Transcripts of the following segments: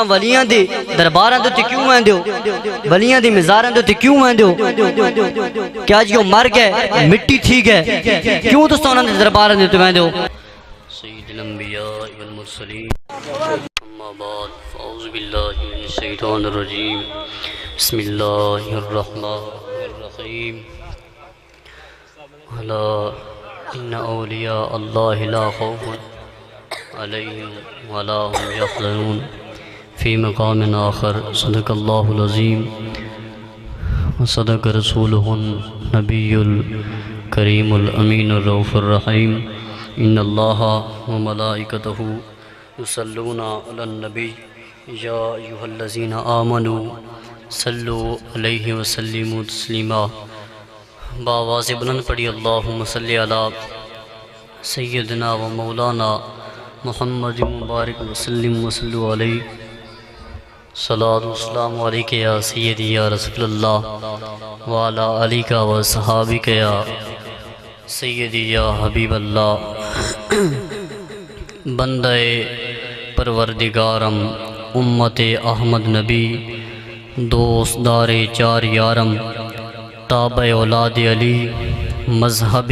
ولیاں دے درباراں دے کیوں آندے ہو؟ ولیاں دی مزاراں دے کیوں آندے ہو؟ کیا جو مر گئے مٹی تھی گئے کیوں تو سونا دے درباراں دے آندے ہو؟ سید الانبیاء والمرسلین اما بعد فاعوذ باللہ من الشیطان الرجیم بسم اللہ الرحمن الرحیم الا ان اولیاء اللہ لا خوف علیہم ولا هم یحزنون فی مقام آخر صدق اللہ العظیم وصدق رسولہ النبی الکریم الامین الرؤوف الرحیم ان اللہ وملائکتہ یصلون علی النبی یا ایہا الذین آمنوا صلوا علیہ وسلموا تسلیما بآواز بلند پڑھی اللہم صلی علی سیدنا و مولانا محمد مبارک وسلم وصلوا علیہ صلاۃ والسلام علیک یا سیدی یا رسول اللہ وعلی آلک و صحابک یا سیدی یا حبیب اللہ بندہ پروردگارم امت احمد نبی دوست دار چار یارم تابع اولاد علی مذہب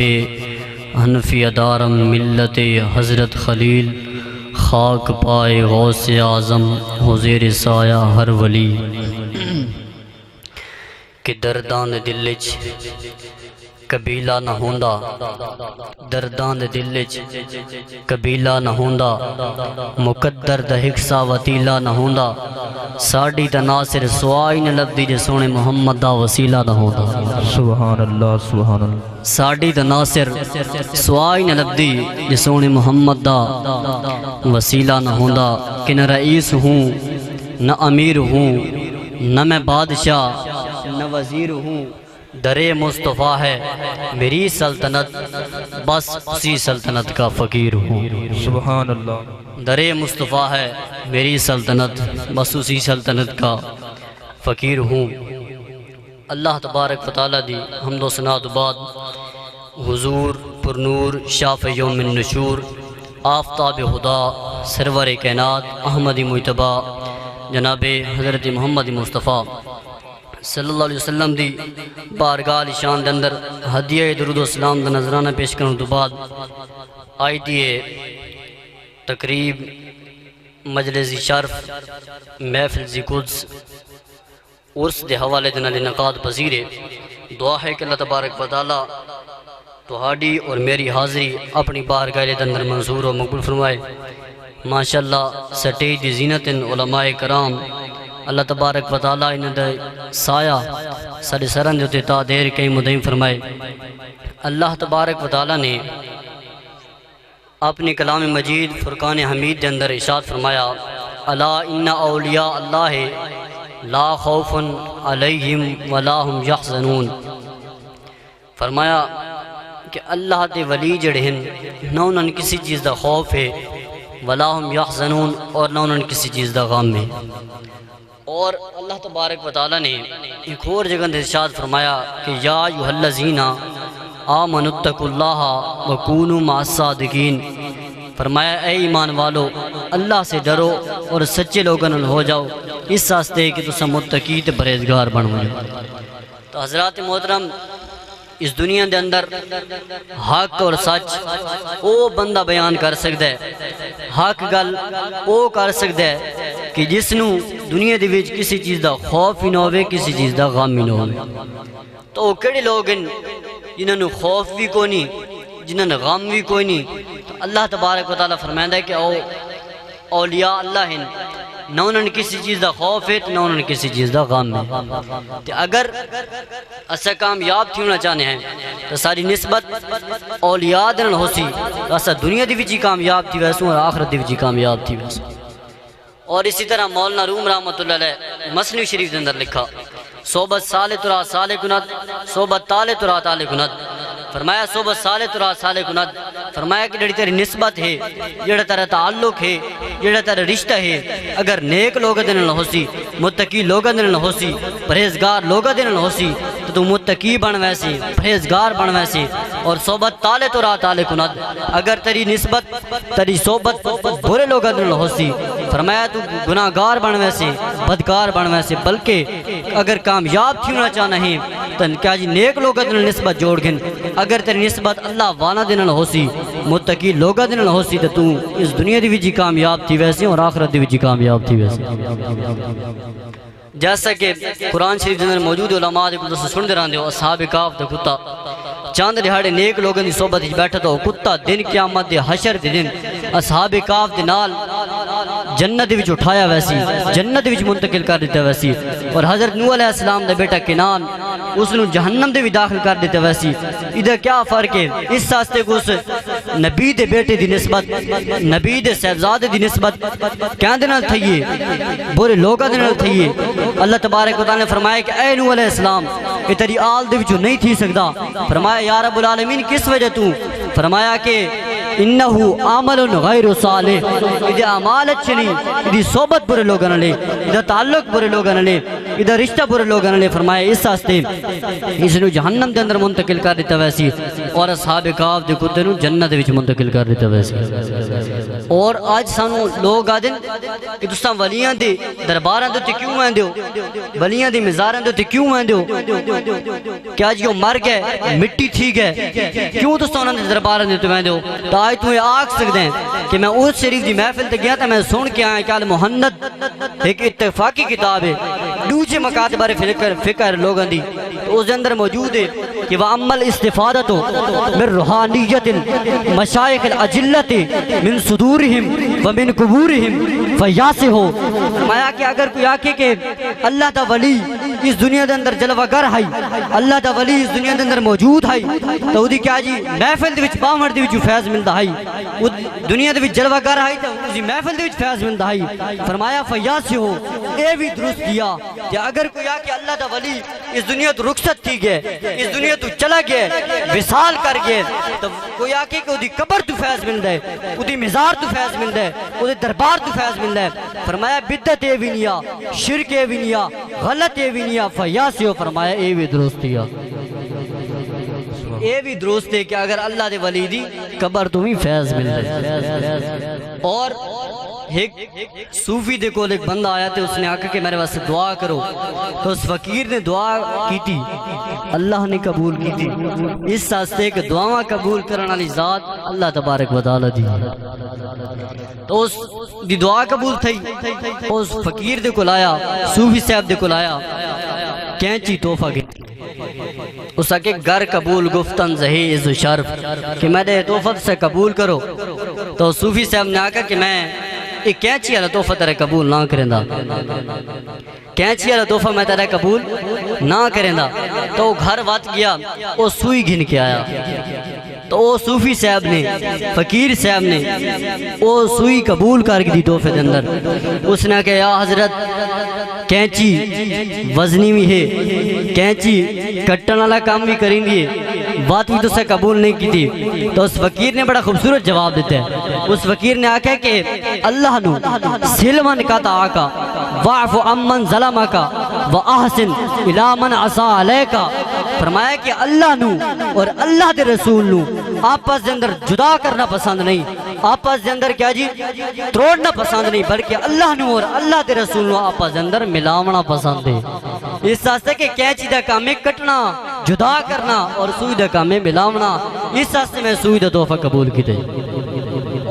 حنفی دارم ملت حضرت خلیل خاک پائے غوث اعظم حضیر سایہ ہر ولی کہ دردان دلچ قبیلہ نہ ہوندا دردان دلچ قبیلہ نہ ہوندا مقدر دا حکسہ وطیلہ نہ ہوندا ساڑی دا ناصر سوائی نہ لبدی جے سونے محمد دا وسیلہ نہ ہوندا سبحان اللہ سبحان اللہ ساڑی دا ناصر سوائی نہ لبدی جے سونے محمد دا وسیلہ نہ ہوندا کہ نہ رئیس ہوں نہ امیر ہوں نہ میں بادشاہ نہ وزیر ہوں درے مصطفیٰ ہے میری سلطنت بس اسی سلطنت کا فقیر ہوں سبحان اللہ درے مصطفیٰ ہے میری سلطنت بس اسی سلطنت کا فقیر ہوں اللہ تبارک و تعالیٰ دی حمد و ثنا تو بعد حضور پرنور شافع یوم النشور آفتاب خدا سرور کائنات احمد مجتبیٰ جناب حضرت محمد مصطفیٰ صلی اللہ علیہ وسلم دی بارگاہ شان دے اندر ہدیہ درود و سلام دا نظرانہ پیش کرنے تو بعد آئی دیئے تقریب مجلس شرف محفل زی قدس عرس دے حوالے دن لنقاد پذیرے دعا ہے کہ اللہ تبارک و تعالی تہاڈی اور میری حاضری اپنی بارگاہ دے اندر منظور و مقبول فرمائے ماشاءاللہ سٹیج دی زینت علماء کرام اللہ تبارک و تعالیٰ انہوں نے سایہ سارے سرن جو تا دیر کئی مدعیم فرمائے اللہ تبارک و تعالیٰ نے اپنی کلام مجید فرقان حمید کے اندر ارشاد فرمایا الا ان اولیاء اللہ لا خوف علیہم ولا هم یحزنون فرمایا کہ اللہ دے ولی جڑے ہیں نہ انہوں نے کسی چیز دا خوف ہے ولا هم یحزنون اور نہ انہوں نے کسی چیز دا غم ہے اور اللہ تبارک و تعالیٰ نے ایک اور جگہ ارشاد فرمایا کہ یا ایھا الذین آمنوا اتقوا اللہ وکونوا مع الصادقین فرمایا اے ایمان والو اللہ سے ڈرو اور سچے لوگوں ہو جاؤ اس واسطے کہ تساں متقی تے پرہیزگار بن جاؤ تو حضرات محترم اس دنیا دے اندر حق اور سچ او بندہ بیان کر سکتا ہے حق گل او کر سکتا ہے کہ جس نو دنیا دے وچ کسی چیز دا خوف ہی نہ ہوئے کسی چیز دا غم ہی نہ ہوئے تو وہ کڑے لوگ ہیں جنہوں نے خوف بھی کوئی نہیں جنہوں نے غم بھی کوئی نہیں تو اللہ تبارک و تعالیٰ فرمائندہ ہے کہ اولیاء اللہ ہیں نہ انہوں نے کسی چیز دا خوف ہے نہ انہوں نے کسی چیز دا غم ہے تو اگر اسا کامیاب تھی ہونا چاہنے ہیں تو ساری نسبت اولیاء دن ہو سی اسا دنیا دی وچی کامیاب تھی ویسوں اور آخرت دی وچی کامیاب تھی ویسوں اور اسی طرح مولانا روم رحمۃ اللہ علیہ مثنوی شریف کے اندر لکھا صحبت صالح ترا صالح کند صحبت طالع ترا طالع کند فرمایا صحبت صالح ترا صالح کند فرمایا کہ جڑی تیری نسبت ہے جڑا تیرا تعلق ہے جڑا تیرا رشتہ ہے اگر نیک لوگ دن نہ ہو سی متقی لوگ دن نہ ہو سی پرہیزگار لوگ دن نہ ہو سی تو تو متقی بن ویسی پرہیزگار بن ویسی اور صحبت تالے تو راہ تالے کند اگر تیری نسبت تیری صحبت برے لوگ نال ہوسی فرمایا تو گناہگار بن ویسی بدکار بن ویسی بلکہ اگر کامیاب تھیونا چاہنا ہے تن کیا جی نیک لوگ نال نسبت جوڑ گن اگر تیری نسبت اللہ وانا دے نال ہوسی متقی لوگ دے نال ہوسی تو تو اس دنیا دی وچ کامیاب تھی ویسی اور آخرت دی وچ کامیاب تھی ویسی جیسا کہ قرآن شریف کے اندر موجود علماء دے کو سن دے رہندے ہو اصحاب کہف تے کتا چاند دہاڑے نیک لوگوں دی صحبت وچ بیٹھا تو کتا دن قیامت دے حشر دے دن اصحاب کہف دے نال جنت وچ اٹھایا ویسی جنت وچ منتقل کر دیتا ویسی اور حضرت نوح علیہ السلام دے بیٹا کنان اس نو جہنم دے بھی داخل کر دیتا ویسی ادھر کیا فرق ہے اس واسطے کو اس نبی دے بیٹے دی نسبت نبی دے صاحبزادے دی نسبت کیا دے نال تھئیے برے لوگاں دے نال تھئیے اللہ تبارک و تعالی نے فرمایا کہ اے نوح علیہ السلام یہ تیری آل دے وچوں نہیں تھی سکدا فرمایا یا رب العالمین کس وجہ تو فرمایا کہ انہو عمل غیر صالح ادھے اعمال اچھے نہیں ادھی صحبت برے لوگاں نے ادھا تعلق برے لوگاں نے ادھا رشتہ برے لوگاں نے فرمایا اس واسطے اس نے جہنم دے اندر منتقل کر دیتا ویسی اور اصحاب کہف دے کتے نو جنت وچ منتقل کر دیتا ویسی اور آج سانو لوگ آدن کہ تساں ولیاں دے درباراں دے تے کیوں آندے ہو ولیاں دے مزاراں دے تے کیوں آندے ہو کیا جی وہ مر گئے مٹی تھی گئے کیوں تساں انہاں دے درباراں دے تے آندے ہو آج تمہیں آگ سکتے ہیں کہ میں اس شریف دی محفل تے گیا تھا میں سن کے آیا کہ المحند ایک اتفاقی کتاب ہے دوسرے مکاتب بارے فکر لوگاں دی تو اس اندر موجود ہے کہ وَأَمَّا الْإِسْتِفَادَةُ مِنْ رُحَانِيَّةِ الْمَشَائِخِ الْأَجِلَّةِ مِنْ صُدُورِهِمْ وَمِنْ قُبُورِهِمْ فَيَاسِهُ فرمایا کہ اگر کوئی آکے کہ اللہ دا ولی اس دنیا دے اندر جلوہ گر ہے اللہ دا ولی اس دنیا دے اندر موجود ہے تو دی کیا جی محفل دے وچ باوڑ دے وچ فیض ملدا ہے دنیا دے وچ جلوہ گر ہے تو اسی محفل دے وچ فیض ملدا ہے فرمایا فَيَاسِهُ اے بھی درست کیا کہ اگر کوئی آکے اللہ دا ولی اس دنیا تو رخصت تھی گئے اس دنیا تو چلا گئے وصال کر گئے تو کوئی آکے کہ دی قبر تو فیض مل دے دی مزار تو فیض مل دے دی دربار تو فیض مل دے فرمایا بدت اے بھی نیا شرک اے بھی نیا غلط اے بھی نیا فیاسیو فرمایا اے بھی درست کیا اے بھی درست ہے کہ اگر اللہ دے ولی دی قبر تو ہی فیض مل دے اور ایک صوفی دے کو ایک بندہ آیا تھے اس نے آکا کہ میرے واسطے دعا کرو تو اس فقیر نے دعا کی تھی اللہ نے قبول کی تھی اس واسطے کہ دعاواں قبول کرنے والی ذات اللہ تبارک و تعالی دی تو اس دی دعا قبول تھی اس فقیر دے کو لایا صوفی صاحب دے کو لایا کینچی تحفہ کی اس آکے گھر قبول گفتن زہی عز و شرف کہ میں نے تحفہ سے قبول کرو تو صوفی صاحب نے آکا کہ میں ایک کینچی والا تحفہ تیرے قبول نہ کریں دا کینچی والا تحفہ میں تیرے قبول نہ کریں دا تو وہ گھر وات گیا وہ سوئی گھن کے آیا تو وہ صوفی صاحب نے فقیر صاحب نے وہ سوئی قبول کر دی تحفے دے اندر اس نے کہا یا حضرت کینچی وزنی بھی ہے کینچی کٹن والا کام بھی کریں دیئے بات بھی تو سے قبول نہیں کی تھی تو اس فقیر نے بڑا خوبصورت جواب دیتا ہے اس فقیر نے آکھا کہ اللہ نو سلمن کتا آکا وعفو امن ظلمکا واحسن الى من عصا علیکا فرمایا کہ اللہ نو اور اللہ دے رسول نو آپس دے اندر جدا کرنا پسند نہیں آپس دے اندر کیا جی توڑنا پسند نہیں بلکہ اللہ نو اور اللہ دے رسول نو آپس دے اندر ملاونا پسند ہے اس واسطے کہ کیا چیز کام میں کٹنا جدا کرنا اور سوئی دا کام میں ملاونا اس واسطے میں سوئی دا تحفہ قبول کی تھی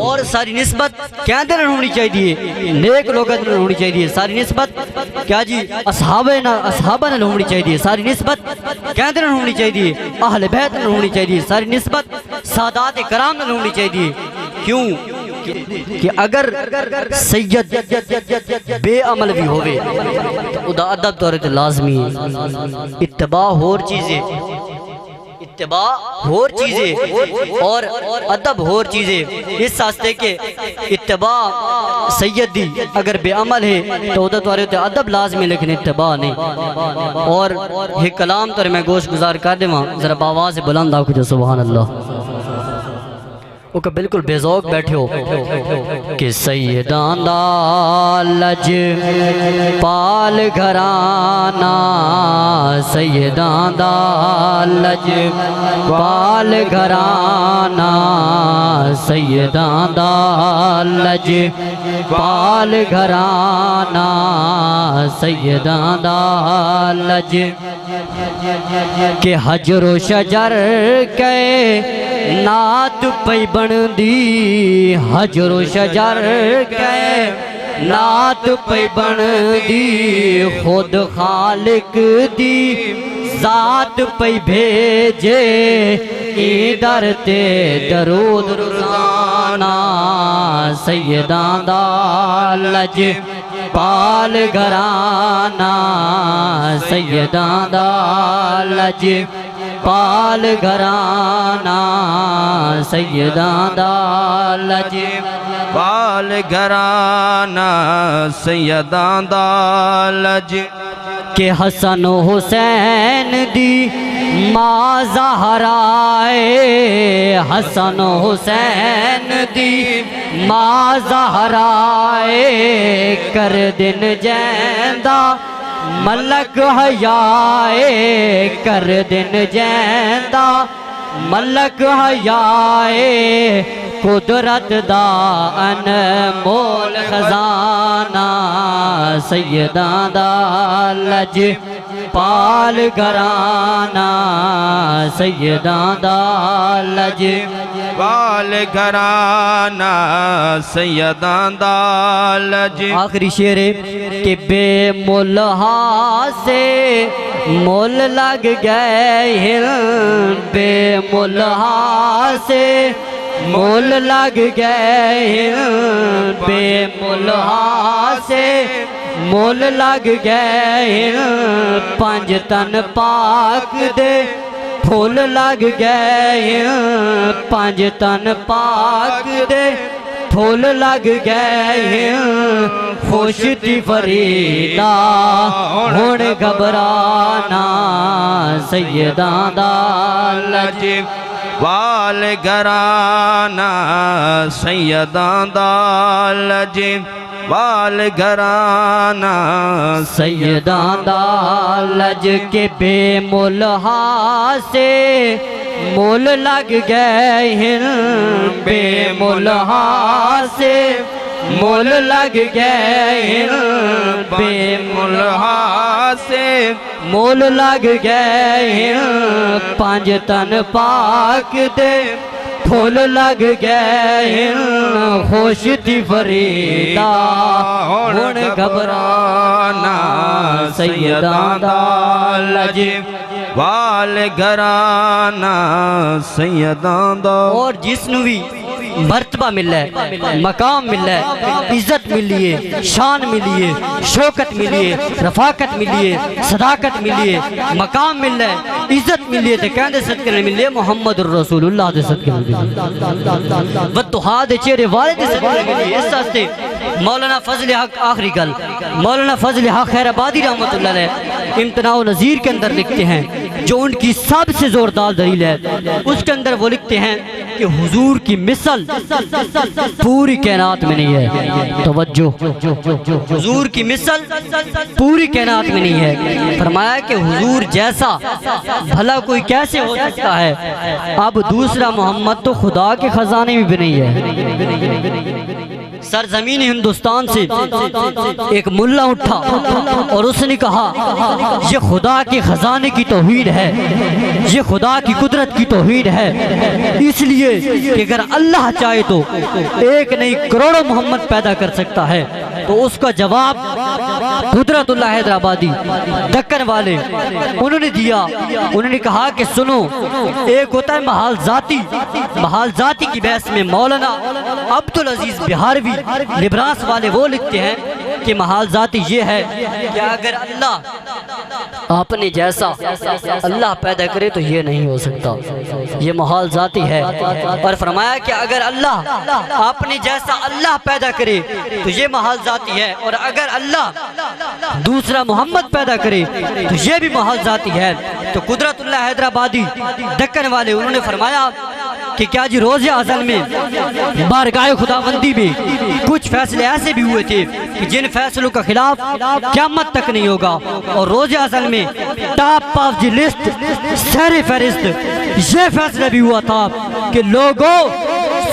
اور ساری نسبت کیا دن ہونی چاہیے نیک لوگوں دن ہونی چاہیے ساری نسبت کیا جی اصحابہ نے ہونی چاہیے ساری نسبت کیا دن ہونی چاہیے اہل بیت نے ہونی چاہیے ساری نسبت سادات کرام نے ہونی چاہیے کیوں کہ اگر سید بے عمل بھی ہوئے تو دا ادب طورت لازمی ہے اتباع ہور چیزیں اتباع ہور چیزیں اور ادب ہور چیزیں اس واسطے کہ اتباع سید دی اگر بے عمل ہے تو ادب طورت ادب لازمی لیکن اتباع نہیں اور ایک کلام طور میں گوش گزار کر دے وہاں ذرا باواز بلند آکو جو سبحان اللہ وہ کہ بالکل بے ذوق بیٹھے ہو کہ سیداں دا لج پال گھرانہ، سیداں دا لج پال گھرانہ، سیداں دا لج پال گھرانہ، سیداں دا لج کہ حجر و شجر کے نات پئی بن دی، حجر و شجر کے نات پئی بن دی، خود خالق دی ذات پئی بھیجے در تے درود روزانہ، سیداں دا لج پال گھرانہ، سیداں دا لج پال گھرانہ، سیداں دا لج پال گھرانہ، سیداں دا لج کہ حسن و حسین دی ماں زہرائے، حسن و حسین دی ماں زہرائے، کر دن جیندہ ملک حیائے، کر دن جیندہ ملک حیائے، قدرت دا انمول خزانہ، سیداں دا لج پال گھرانہ، سیداں دا لج پال گھرانہ، سیداں دا لج آخری شعر ہے کہ بے ملہا سے مول لگ گئے ہل، بے ملہا سے مول لگ گئے ہل، بے ملہا سے مول لگ گئے ہل، پنج تن پاک دے پھول لگ گئے ہل، پنج تن پاک دے پھول لگ گئے ہیں، خوش تھی فریدا ہن گھبرانا، سیداں دا لج پال گھرانہ، سیداں دا لج پال گھرانہ، سیداں دا لج کے بے ملہا سے مول لگ گئے ہیں، بے ملہا سے مول لگ گئے ہیں، بے ملہا سے مول لگ گئے ہیں، پانچ تن پاک دے پھول لگ گئے ہیں، خوش تھی فریدا ہن گھبرانا، سیداں دا لج پال گھرانہ، سیداں دا اور جس نو بھی مرتبہ ملا ہے، مقام ملا ہے، عزت ملی ہے، شان ملی ہے، شوکت ملی ہے، رفاقت ملی ہے، صداقت ملی ہے، مقام ملا ہے، عزت ملی ہے، تو کہنے صدقے نے ملی ہے محمد الرسول اللہ دے صدقے نے ملی ہے، وَتُحَا دے چہرے والے دے صدقے نے ملی ہے۔ اس ساستے مولانا فضل حق آخری گل مولانا فضل حق خیر آبادی رحمت اللہ علیہ امتناع و نظیر کے اندر لکھتے ہیں، جو ان کی سب سے زوردار دلیل ہے، اس کے اندر وہ لکھتے ہیں کہ حضور کی مثل پوری کائنات میں نہیں ہے، توجہ، حضور کی مثل پوری کائنات میں نہیں ہے۔ فرمایا کہ حضور جیسا بھلا کوئی کیسے ہو سکتا ہے، اب دوسرا محمد تو خدا کے خزانے میں بھی نہیں ہے۔ سرزمین ہندوستان سے ایک ملا اٹھا اور اس نے کہا یہ خدا کے خزانے کی توحید ہے، یہ خدا کی قدرت کی توحید ہے، اس لیے کہ اگر اللہ چاہے تو ایک نہیں کروڑوں محمد پیدا کر سکتا ہے۔ تو اس کا جواب قدرت اللہ حیدرآبادی دکن والے انہوں نے دیا، انہوں نے کہا کہ سنو، ایک ہوتا ہے محال ذاتی کی بحث میں مولانا عبدالعزیز بہاروی لبراس والے وہ لکھتے ہیں کہ محال ذاتی یہ ہے کہ اگر اللہ اپنے جیسا اللہ پیدا کرے تو یہ نہیں ہو سکتا، یہ محال ذاتی ہے۔ اور فرمایا کہ اگر اللہ اپنے جیسا اللہ پیدا کرے تو یہ محال ذاتی ہے، اور اگر اللہ دوسرا محمد پیدا کرے تو یہ بھی محال ذاتی ہے۔ تو قدرت اللہ حیدرآبادی دکن والے انہوں نے فرمایا کہ کیا جی روز ازل میں بارگاہ خداوندی میں کچھ فیصلے ایسے بھی ہوئے تھے کہ جن فیصلوں کا خلاف قیامت تک نہیں ہوگا، اور روز ازل میں ٹاپ آف دی لسٹ سر فہرست یہ فیصلہ بھی ہوا تھا کہ لوگوں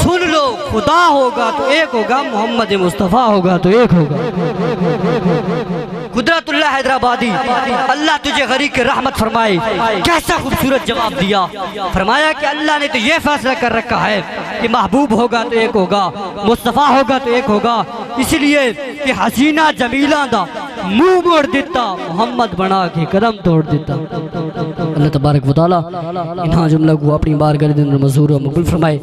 سن لو، خدا ہوگا تو ایک ہوگا، محمد مصطفیٰ ہوگا تو ایک ہوگا۔ قدرت اللہ حیدرآبادی اللہ تجھے غریق کی رحمت فرمائے، کیسا خوبصورت جواب دیا، فرمایا کہ اللہ نے تو یہ فیصلہ کر رکھا ہے کہ محبوب ہوگا تو ایک ہوگا، مصطفیٰ ہوگا تو ایک ہوگا، اس لیے کہ حسینہ جمیلہ دا منہ موڑ دیتا، محمد بنا کے قدم توڑ دیتا۔ اللہ تبارک و تعالیٰ انہاں جملہ کو اپنی بارگاہ دن مزور و مقبول فرمائے۔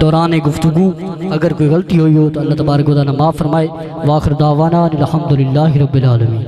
دوران گفتگو اگر کوئی غلطی ہوئی ہو تو اللہ تبارک و تعالیٰ معاف فرمائے۔ وآخر دعوانا الحمدللہ رب العالمین۔